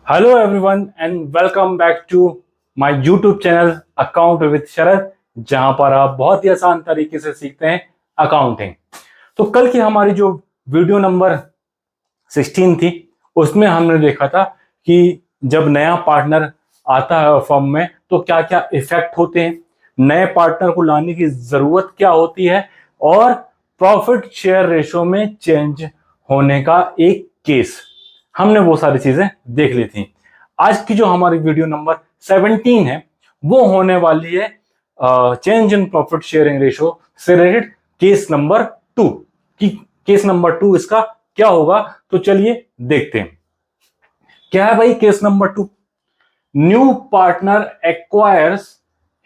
Hello everyone and welcome back to my YouTube channel account with Sharad, जहां पर आप बहुत ही आसान तरीके से सीखते हैं अकाउंटिंग। तो कल की हमारी जो वीडियो नंबर 16 थी, उसमें हमने देखा था कि जब नया पार्टनर आता है फर्म में तो क्या क्या इफेक्ट होते हैं, नए पार्टनर को लाने की जरूरत क्या होती है, और प्रॉफिट शेयर रेशो में चेंज होने का एक केस। हमने वो सारी चीजें देख ली थी। आज की जो हमारी वीडियो नंबर 17 है वो होने वाली है change in profit sharing ratio से रिलेटेड केस नंबर 2 की। केस नंबर 2 इसका क्या होगा, तो चलिए देखते हैं। क्या है भाई case number 2? New partner acquires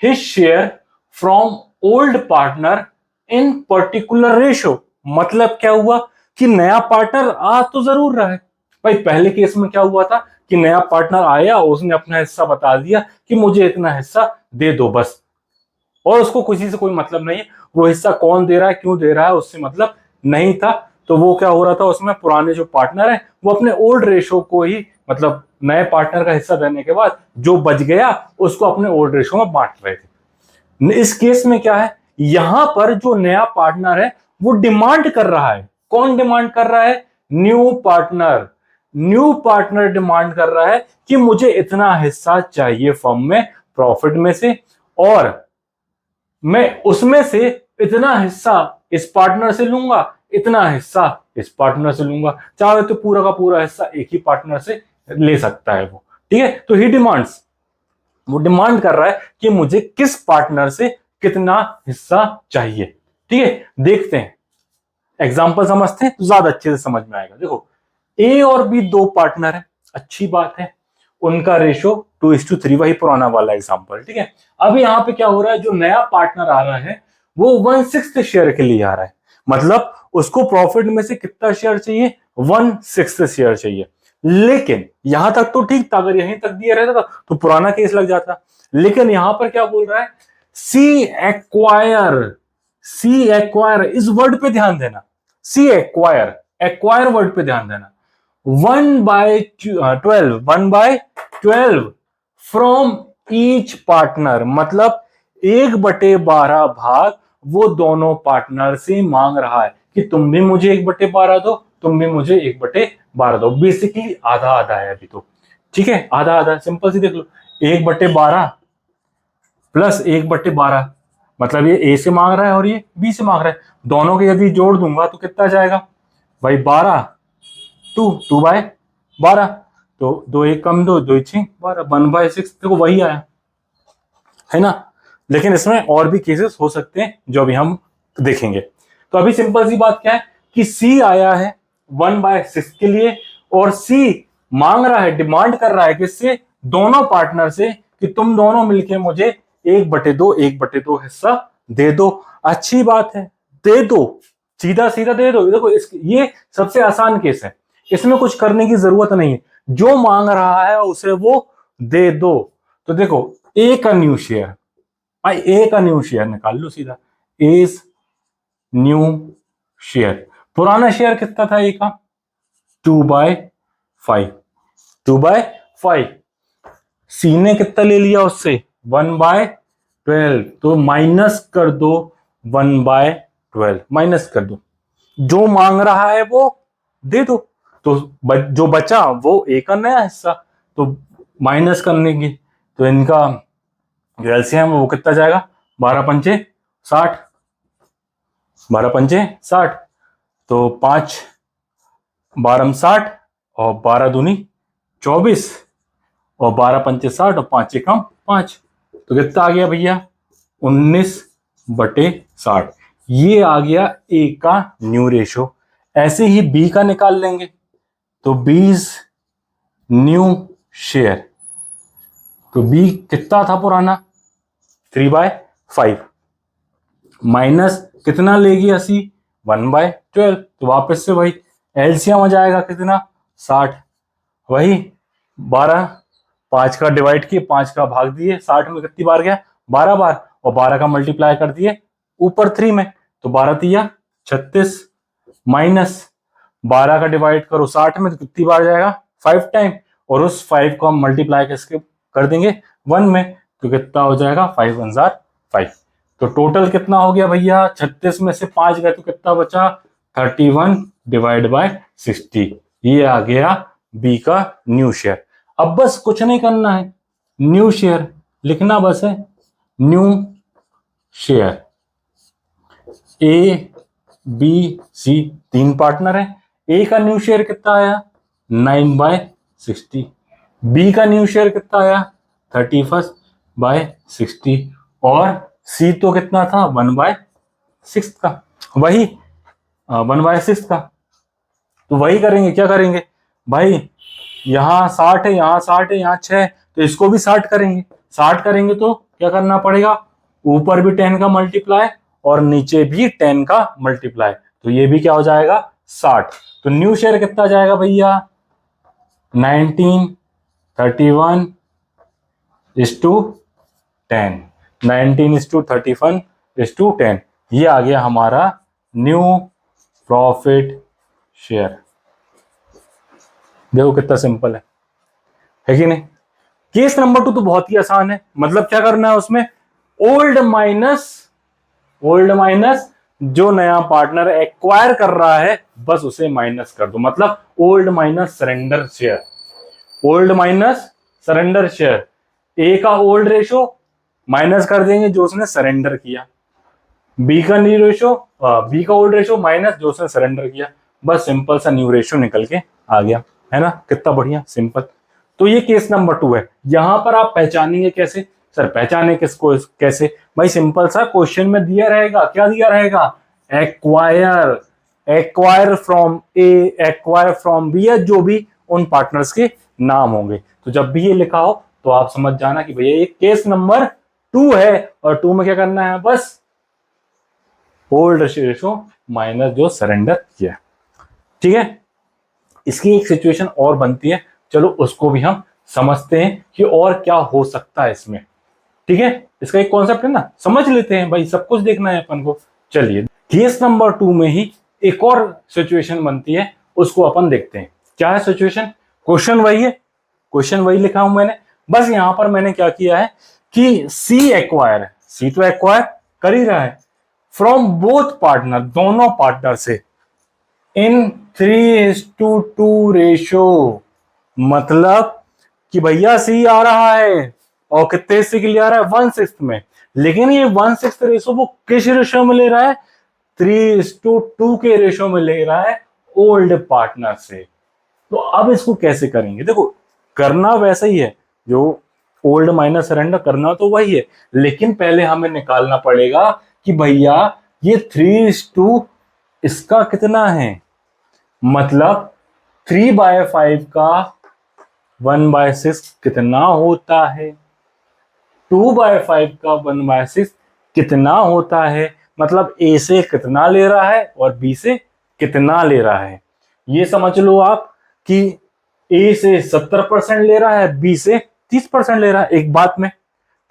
his share from old partner in particular ratio. मतलब क्या हुआ कि नया पार्टनर आ तो जरूर रहा है भाई। पहले केस में क्या हुआ था कि नया पार्टनर आया, उसने अपना हिस्सा बता दिया कि मुझे इतना हिस्सा दे दो बस, और उसको किसी से कोई मतलब नहीं है, वो हिस्सा कौन दे रहा है क्यों दे रहा है उससे मतलब नहीं था। तो वो क्या हो रहा था, उसमें पुराने जो पार्टनर है वो अपने ओल्ड रेशो को ही, मतलब नए पार्टनर का हिस्सा देने के बाद जो बच गया उसको अपने ओल्ड रेशो में बांट रहे थे। इस केस में क्या है, यहां पर जो नया पार्टनर है वो डिमांड कर रहा है। कौन डिमांड कर रहा है? New partner. New partner demand कर रहा है कि मुझे इतना हिस्सा चाहिए फर्म में प्रॉफिट में से, और मैं उसमें से इतना हिस्सा इस पार्टनर से लूंगा, इतना हिस्सा इस पार्टनर से लूंगा। चाहे तो पूरा का पूरा हिस्सा एक ही पार्टनर से ले सकता है वो। ठीक है, तो ही डिमांड्स, वो डिमांड कर रहा है कि मुझे किस पार्टनर से कितना हिस्सा चाहिए। ठीक है, देखते हैं, एग्जांपल समझते हैं तो ज्यादा अच्छे से समझ में आएगा। देखो, ए और बी दो पार्टनर है, अच्छी बात है, उनका रेशो 2:3, वही पुराना वाला एग्जांपल। ठीक है, अब यहाँ पे क्या हो रहा है, जो नया पार्टनर आ रहा है वो 1/6 शेयर के लिए आ रहा है। मतलब उसको प्रॉफिट में से कितना शेयर चाहिए? 1/6 शेयर चाहिए। लेकिन यहां तक तो ठीक था, अगर यहीं तक दिया रहता तो पुराना केस लग जाता। लेकिन यहां पर क्या बोल रहा है? सी एक्वायर। सी एक्वायर, इस वर्ड पे ध्यान देना। सी एक्वायर, एक्वायर वर्ड पे ध्यान देना। 1/12, 1/12 फ्रॉम ईच पार्टनर, मतलब 1/12 भाग वो दोनों पार्टनर से मांग रहा है कि तुम भी मुझे 1/12 दो, तुम भी मुझे 1/12 दो। बेसिकली आधा आधा है अभी तो। ठीक है, आधा आधा, सिंपल सी देख लो, 1/12 प्लस 1/12, मतलब ये ए से मांग रहा है और ये बी से मांग रहा है। दोनों के यदि जोड़ दूंगा तो कितना जाएगा भाई? 12, 2/12, तो 2 1 कम, 2 2 6 12, 1/6। देखो वही आया है ना। लेकिन इसमें और भी केसेस हो सकते हैं जो अभी हम देखेंगे। तो अभी सिंपल सी बात क्या है कि सी आया है 1/6 के लिए, और सी मांग रहा है, डिमांड कर रहा है किससे? दोनों पार्टनर से, कि तुम दोनों मिलके मुझे 1/2 हिस्सा दे दो। अच्छी बात है, दे दो, सीधा सीधा दे दो। देखो ये सबसे आसान केस है, इसमें कुछ करने की जरूरत नहीं है, जो मांग रहा है उसे वो दे दो। तो देखो, ए का न्यू शेयर, भाई ए का न्यू शेयर निकाल लो सीधा, एज न्यू शेयर। पुराना शेयर कितना था ए का? 2/5, 2/5। सी ने कितना ले लिया उससे? 1/12, तो माइनस कर दो, 1/12 माइनस कर दो। जो मांग रहा है वो दे दो। तो जो बचा वो ए का नया हिस्सा, तो माइनस करने की, तो इनका जो एलसीएम है वो कितना जाएगा? 12 पंचे 60, 12 पंचे 60, तो 5 12 60, और 12 दूनी 24, और 12 पंचे 60, और 5 एकम 5, तो कितना आ गया भैया? 19/60। ये आ गया ए का न्यू रेशो। ऐसे ही बी का निकाल लेंगे, तो बीज न्यू शेयर, तो बी कितना था पुराना? 3/5, माइनस कितना ले गया सी? 1/12, तो वापस से वही एलसीएम आ जाएगा कितना? 60। वही 12, 5 का डिवाइड किए, 5 का भाग दिए, 60 में कितनी बार गया? 12 बार, और 12 का मल्टीप्लाई कर दिए ऊपर 3 में, तो 12 तिया 36, माइनस 12 का डिवाइड करो 60 में तो कितनी बार जाएगा? 5 टाइम, और उस 5 को हम मल्टीप्लाई किसके कर देंगे 1 में, तो कितना हो जाएगा 5 1 जार 5। तो टोटल कितना हो गया भैया, 36 में से 5 गए तो कितना बचा 31 डिवाइड बाय 60। ये आ गया बी का न्यू शेयर। अब बस कुछ नहीं करना है, न्यू शेयर लिखना बस है, new share A B C 3 partner है। ए का न्यू शेयर कितना आया 9 बाय 60, बी का न्यू शेयर कितना आया 31 बाय 60 और सी तो कितना था 1 बाय 6 का, वही 1 बाय 6 का। तो वही करेंगे, क्या करेंगे भाई, यहाँ 60 है, यहाँ 60 है, यहाँ 6 है, तो इसको भी 60 करेंगे। 60 करेंगे तो क्या करना पड़ेगा, ऊपर भी 10 का मल्टीप्लाई और नीचे भी 10 का मल्टीप्लाई, तो ये भी क्या हो जाएगा 60। तो न्यू शेयर कितना जाएगा भैया 19 31 is to 10, 19 is to 31 is to 10। ये आ गया हमारा न्यू प्रॉफिट शेयर। देखो कितना सिंपल है कि नहीं। केस नंबर 2 तो बहुत ही आसान है, मतलब क्या करना है उसमें, ओल्ड माइनस जो नया पार्टनर एक्वायर कर रहा है बस उसे माइनस कर दो, मतलब old minus surrender share, old minus surrender share. A का ओल्ड रेशो माइनस कर देंगे जो उसने सरेंडर किया, बी का न्यू रेशो, बी का ओल्ड रेशो माइनस जो उसने सरेंडर किया, बस सिंपल सा न्यू रेशो निकल के आ गया, है ना, कितना बढ़िया सिंपल। तो ये केस नंबर 2 है। यहां पर आप पहचानेंगे कैसे, सर पहचाने किसको कैसे, भाई सिंपल सा क्वेश्चन में दिया रहेगा, क्या दिया रहेगा, acquire from A, acquire from B, या जो भी उन पार्टनर्स के नाम होंगे। तो जब भी ये लिखा हो तो आप समझ जाना कि भैया ये केस नंबर 2 है, और 2 में क्या करना है, बस ओल्ड रेशो माइनस जो सरेंडर किया, ठीक है। इसकी एक सिचुएशन और बनती है, चलो उसको भी हम समझते हैं कि और क्या हो सकता है इसमें, ठीक है। इसका एक कॉन्सेप्ट है ना, समझ लेते हैं भाई, सब कुछ देखना है अपन को। चलिए केस नंबर 2 में ही एक और सिचुएशन बनती है, उसको अपन देखते हैं। क्या है सिचुएशन, क्वेश्चन वही है, क्वेश्चन वही लिखा हूं मैंने, बस यहां पर मैंने क्या किया है कि सी एक्वायर, सी तो एक्वायर कर ही रहा है फ्रॉम बोथ पार्टनर, दोनों पार्टनर से, इन 3:2 रेशो, मतलब कि भैया सी आ रहा है और कितने हिस्से के लिए आ रहा है 1/6 में, लेकिन ये 1/6 रेशो वो किस रेशो में ले रहा है 3:2 के रेशो में ले रहा है ओल्ड पार्टनर से। तो अब इसको कैसे करेंगे, देखो करना वैसा ही है, जो ओल्ड माइनस सरेंडर करना तो वही है, लेकिन पहले हमें निकालना पड़ेगा कि भैया ये 3:2 इसका कितना है, मतलब 3/5 का 1/6 कितना होता है, 2/5 का 1/6 कितना होता है, मतलब ए से कितना ले रहा है और बी से कितना ले रहा है। ये समझ लो आप कि ए से 70% ले रहा है, बी से 30% ले रहा है एक बात में,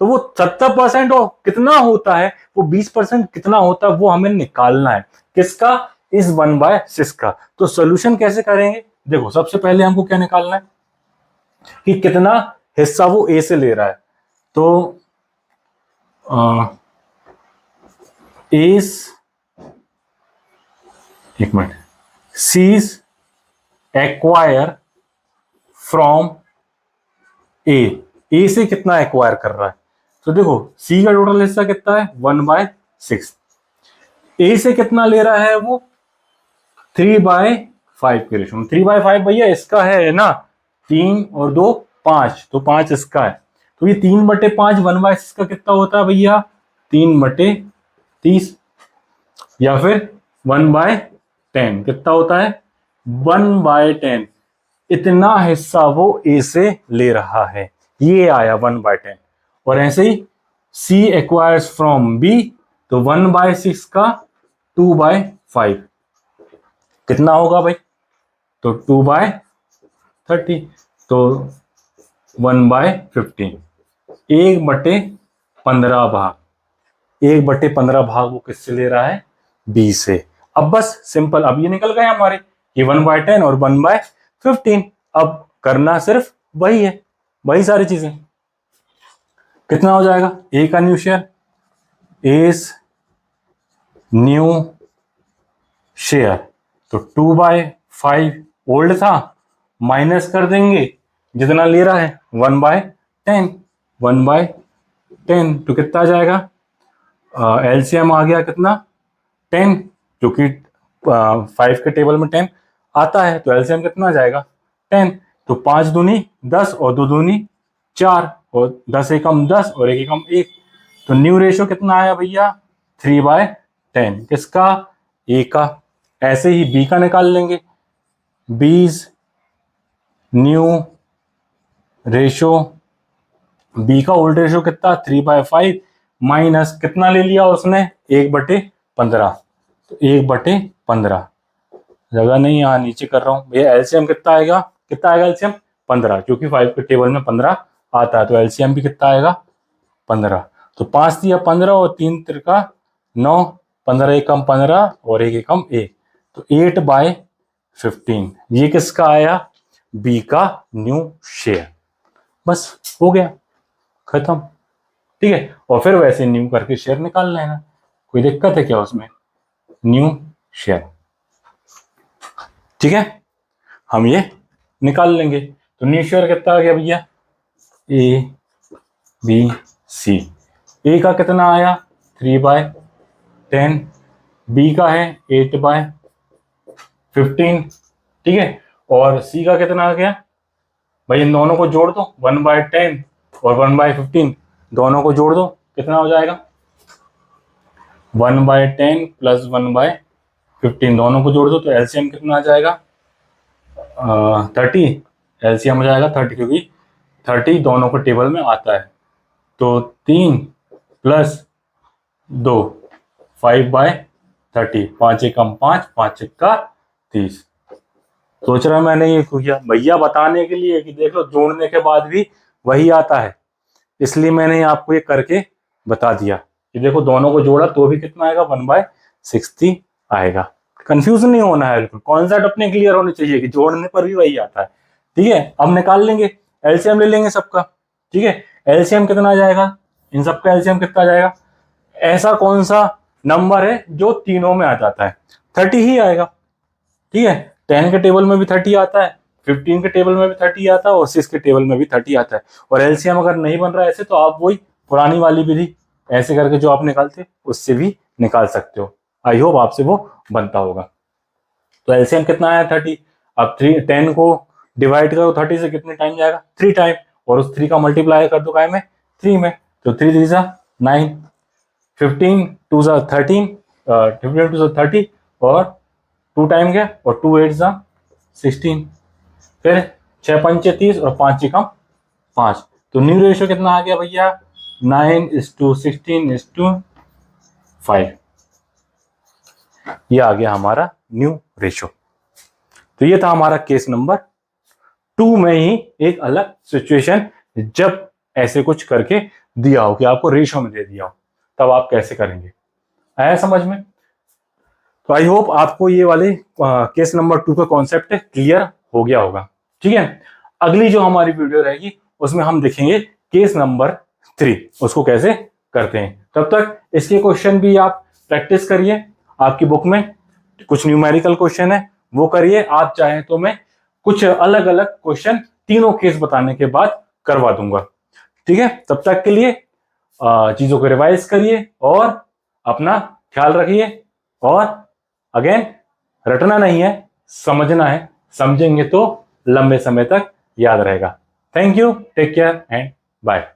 तो वो 70% और कितना होता है, वो 20% कितना होता है, वो हमें निकालना है, किसका, इस 1/6 का। तो सोल्यूशन कैसे करेंगे, देखो सबसे पहले हमको क्या निकालना है कि कितना हिस्सा वो ए से ले रहा है, तो एक मिनट, सीज एक्वायर फ्रॉम ए से कितना एक्वायर कर रहा है, तो देखो सी का टोटल हिस्सा कितना है 1/6, ए से कितना ले रहा है वो 3/5 के रेशो में, 3/5 भैया इसका है ना, 3 और 2 5, तो 5 इसका है, तो ये 3/5 1/6 का कितना होता है भैया 3/30, या फिर 1/10 कितना होता है 1/10, इतना हिस्सा वो ए से ले रहा है, ये आया 1/10। और ऐसे ही सी एक्वायर्स फ्रॉम बी, तो 1/6 का 2/5 कितना होगा भाई, तो 2/30, तो 1/15, 1/15 भाग, 1/15 भाग वो किससे ले रहा है बी से। अब बस सिंपल, अब ये निकल गए हमारे, ये 1/10 और 1/15। अब करना सिर्फ वही है, वही सारी चीजें। कितना हो जाएगा, ए का new share is new share, तो 2/5 ओल्ड था, माइनस कर देंगे जितना ले रहा है 1/10, 1/10 तो कितना आ जाएगा, एलसीएम आ गया कितना 10, जो कि 5 के टेबल में 10 आता है, तो एलसीएम कितना आ जाएगा 10, तो 5 दूनी 10 और 2 दूनी 4 और 10 एकम 10 और 1 एकम 1, तो न्यू रेशियो कितना आया भैया 3/10, किसका, ए का। ऐसे ही बी का निकाल लेंगे, बीज न्यू रेशियो, बी का ओल्ड रेशियो कितना 3/5 माइनस कितना ले लिया उसने 1/15, तो 1/15 जगह नहीं, यहाँ नीचे कर रहा हूँ भैया। एलसीएम कितना आएगा, कितना आएगा एलसीएम 15, क्योंकि 5 के टेबल में 15 आता है, तो एलसीएम भी कितना आएगा 15, तो 5 दिया 15 और 3 तिरका 9, 15 एकम 15 और 1 एकम 1, तो 8/15 ये किसका आया, बी का न्यू शेयर। बस हो गया, खत्म, ठीक है। और फिर वैसे न्यू करके शेयर निकाल लेना, कोई दिक्कत है क्या उसमें, न्यू शेयर, ठीक है, हम ये निकाल लेंगे। तो न्यू शेयर कितना आ गया भैया, ए बी सी, ए का कितना आया 3/10, बी का है 8/15, ठीक है, और सी का कितना आ गया भाई, इन दोनों को जोड़ दो 1/10 और 1/15 दोनों को जोड़ दो, कितना हो जाएगा 1/10 प्लस 1/15 दोनों को जोड़ दो, तो एलसीएम कितना आ जाएगा 30, एलसीएम हो जाएगा 30, क्योंकि 30 दोनों को टेबल में आता है, तो 3 प्लस 2 5/30, 5 एकम 5, 5 एकका 30। सोच रहा मैंने ये किया भैया बताने के लिए कि देख लो जोड़ने के बाद भी वही आता है, इसलिए मैंने आपको ये करके बता दिया कि देखो दोनों को जोड़ा तो भी कितना आएगा 1/60 आएगा। कंफ्यूज नहीं होना है, बिल्कुल कॉन्सेप्ट अपने क्लियर होने चाहिए कि जोड़ने पर भी वही आता है, ठीक है। अब निकाल लेंगे, एलसीएम ले लेंगे सबका, ठीक है। एलसीएम कितना आ जाएगा, इन सबका एलसीएम कितना आ जाएगा, ऐसा कौन सा नंबर है जो तीनों में आ जाता है, 30 ही आएगा, ठीक है। 10 के टेबल में भी 30 आता है, 15 के टेबल में भी 30 आता है और 6 के टेबल में भी 30 आता है। और एलसीएम अगर नहीं बन रहा है ऐसे, तो आप वही पुरानी वाली विधि ऐसे करके जो आप निकालते उससे भी निकाल सकते हो। आई होप आपसे वो बनता होगा। तो एलसीएम कितना आया 30, अब 10 को डिवाइड करो 30 से, कितने टाइम जाएगा 3 टाइम, और उस 3 का मल्टीप्लाई कर दो काय में 3 में, तो 3 3 जा 9, 15 2 जा 13, 15 2 जा 30 और 2 टाइम गया, और 2 8 जा 16, फिर 6 पंचे 30 और 5 एकम 5, तो न्यू रेशियो कितना आ गया भैया 9:16:5, ये आ गया हमारा न्यू रेशियो। तो ये था हमारा केस नंबर 2 में ही एक अलग सिचुएशन, जब ऐसे कुछ करके दिया हो कि आपको रेशियो में दे दिया हो, तब आप कैसे करेंगे, आया समझ में। तो आई होप आपको ये वाले केस नंबर 2 का कॉन्सेप्ट क्लियर हो गया होगा, ठीक है। अगली जो हमारी वीडियो रहेगी उसमें हम देखेंगे केस नंबर 3, उसको कैसे करते हैं। तब तक इसके क्वेश्चन भी आप प्रैक्टिस करिए, आपकी बुक में कुछ न्यूमेरिकल क्वेश्चन है वो करिए, आप चाहें तो मैं कुछ अलग अलग क्वेश्चन तीनों केस बताने के बाद करवा दूंगा, ठीक है। तब तक के लिए चीजों को रिवाइज करिए और अपना ख्याल रखिए, और अगेन रटना नहीं है, समझना है, समझेंगे तो लंबे समय तक याद रहेगा। Thank you, take care and bye.